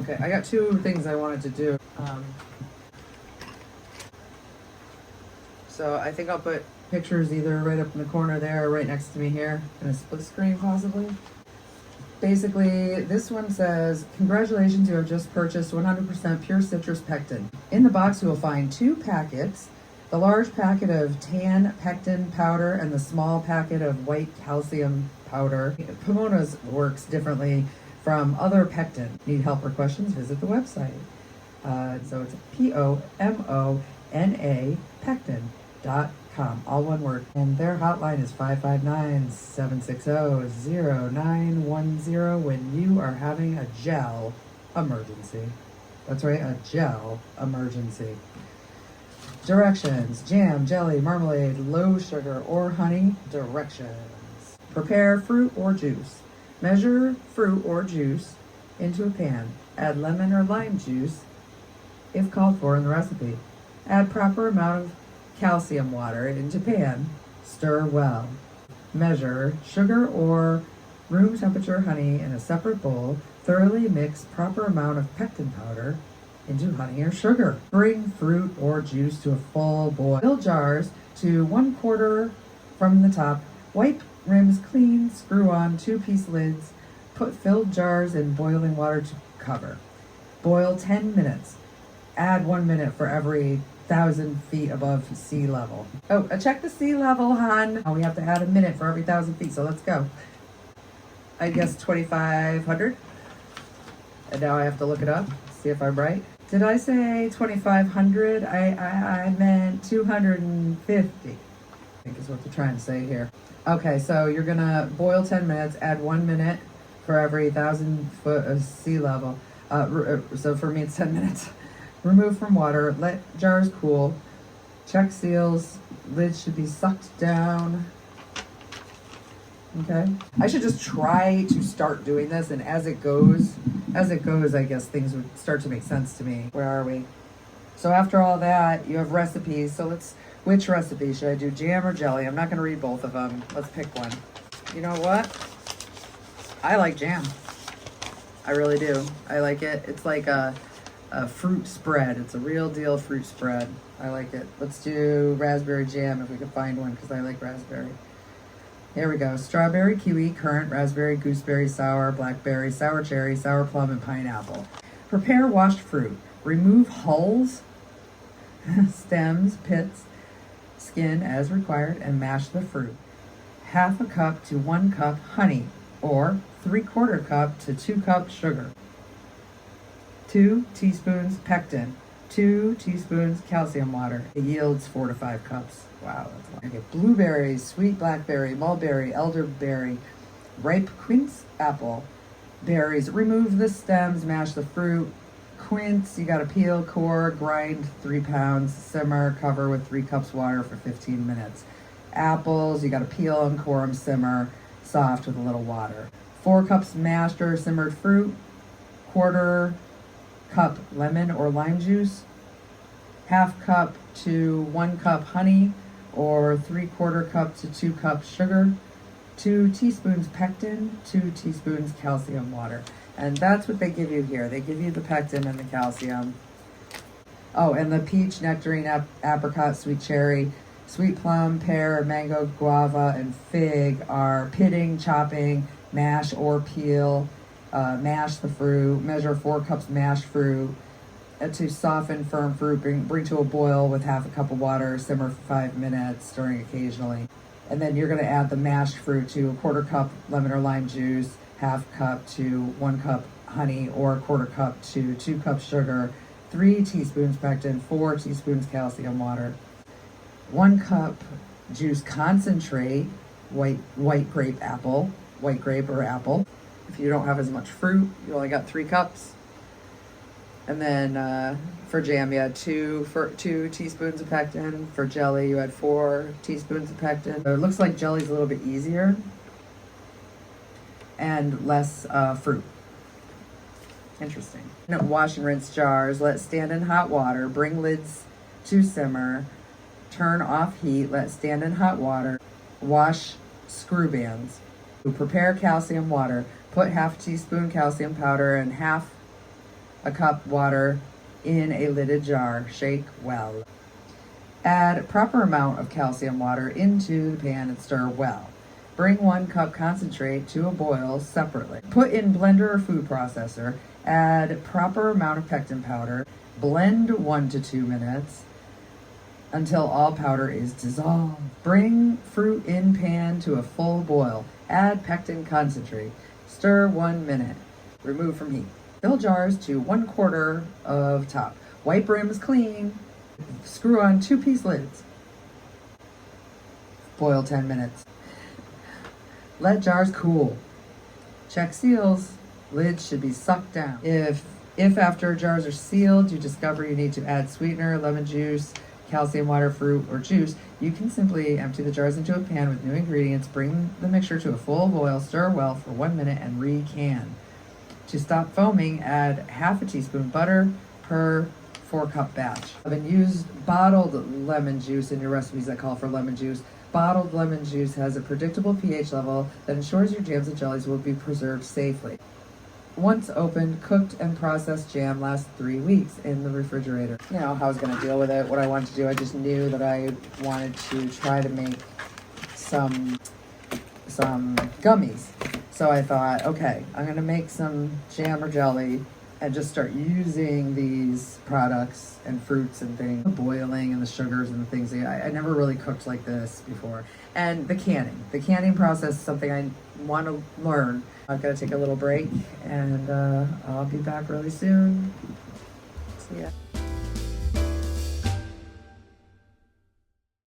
Okay, I got two things I wanted to do. So I think I'll put pictures either right up in the corner there or right next to me here in a split screen possibly. Basically, this one says, congratulations, you have just purchased 100% pure citrus pectin. In the box, you will find 2 packets, the large packet of tan pectin powder and the small packet of white calcium powder. Pomona's works differently from other pectin. Need help or questions? Visit the website. So it's Pomona pectin.com, all one word. And their hotline is 559-760-0910 when you are having a gel emergency. That's right, a gel emergency. Directions: jam, jelly, marmalade, low sugar, or honey. Directions: prepare fruit or juice. Measure fruit or juice into a pan. Add lemon or lime juice if called for in the recipe. Add proper amount of calcium water into pan. Stir well. Measure sugar or room temperature honey in a separate bowl. Thoroughly mix proper amount of pectin powder into honey or sugar. Bring fruit or juice to a full boil. Fill jars to 1/4 from the top. Wipe rims clean. Screw on 2-piece lids. Put filled jars in boiling water to cover. Boil 10 minutes. Add 1 minute for every 1,000 feet above sea level. Oh, check the sea level, hon. Oh, we have to add a minute for every 1,000 feet, so let's go. I guess 2,500. And now I have to look it up, see if I'm right. Did I say 2,500? I meant 250. I think is what they're trying to say here. Okay, so you're gonna boil 10 minutes, add 1 minute for every 1,000 foot of sea level. So for me, it's 10 minutes. Remove from water, let jars cool, check seals, lids should be sucked down. Okay. I should just try to start doing this, and as it goes, I guess things would start to make sense to me. Where are we? So after all that, you have recipes. So which recipe? Should I do jam or jelly? I'm not going to read both of them. Let's pick one. You know what? I like jam. I really do. I like it. It's like a fruit spread. It's a real deal fruit spread. I like it. Let's do raspberry jam if we can find one, because I like raspberry. Here we go. Strawberry, kiwi, currant, raspberry, gooseberry, sour, blackberry, sour cherry, sour plum, and pineapple. Prepare washed fruit. Remove hulls, stems, pits, skin as required, and mash the fruit. 1/2 cup to 1 cup honey, or 3/4 cup to 2 cups sugar. 2 teaspoons pectin, 2 teaspoons calcium water. It yields 4 to 5 cups. Wow, that's a lot. Okay, blueberries, sweet blackberry, mulberry, elderberry, ripe quince apple, berries. Remove the stems, mash the fruit. Quince, you gotta peel, core, grind 3 pounds, simmer, cover with 3 cups water for 15 minutes. Apples, you gotta peel and core them, simmer, soft with a little water. 4 cups mashed or simmered fruit, 1/4 cup lemon or lime juice, 1/2 cup to 1 cup honey, or 3/4 cup to 2 cups sugar, 2 teaspoons pectin, 2 teaspoons calcium water. And that's what they give you here. They give you the pectin and the calcium. Oh, and the peach, nectarine, apricot, sweet cherry, sweet plum, pear, mango, guava, and fig are pitting, chopping, mash or peel. Mash the fruit. Measure 4 cups mashed fruit. To soften firm fruit, bring to a boil with 1/2 cup of water. Simmer for 5 minutes, stirring occasionally. And then you're going to add the mashed fruit to 1/4 cup lemon or lime juice, 1/2 cup to 1 cup honey, or 1/4 cup to 2 cups sugar, 3 teaspoons pectin, 4 teaspoons calcium water, 1 cup juice concentrate, white grape or apple. If you don't have as much fruit, you only got 3 cups. And then for jam, you had 2 teaspoons of pectin. For jelly, you had 4 teaspoons of pectin. So it looks like jelly's a little bit easier and less fruit. Interesting. Wash and rinse jars. Let stand in hot water. Bring lids to simmer. Turn off heat. Let stand in hot water. Wash screw bands. Prepare calcium water. Put 1/2 teaspoon calcium powder and 1/2 a cup water in a lidded jar. Shake well. Add proper amount of calcium water into the pan and stir well. Bring 1 cup concentrate to a boil separately. Put in blender or food processor. Add proper amount of pectin powder. Blend 1 to 2 minutes until all powder is dissolved. Bring fruit in pan to a full boil. Add pectin concentrate. Stir 1 minute. Remove from heat. Fill jars to 1/4 of top. Wipe rims clean. Screw on 2-piece lids. Boil 10 minutes. Let jars cool. Check seals. Lids should be sucked down. If after jars are sealed, you discover you need to add sweetener, lemon juice, calcium water, fruit, or juice, you can simply empty the jars into a pan with new ingredients, bring the mixture to a full boil, stir well for 1 minute, and re-can. To stop foaming, add half a teaspoon butter per 4-cup batch. I've been used bottled lemon juice in your recipes that call for lemon juice. Bottled lemon juice has a predictable pH level that ensures your jams and jellies will be preserved safely. Once opened, cooked and processed jam lasts 3 weeks in the refrigerator. You know how I was going to deal with it, what I wanted to do. I just knew that I wanted to try to make some gummies. So I thought, okay, I'm going to make some jam or jelly and just start using these products and fruits and things. The boiling and the sugars and the things. I never really cooked like this before. And the canning process is something I want to learn. I've got to take a little break, and I'll be back really soon. See ya.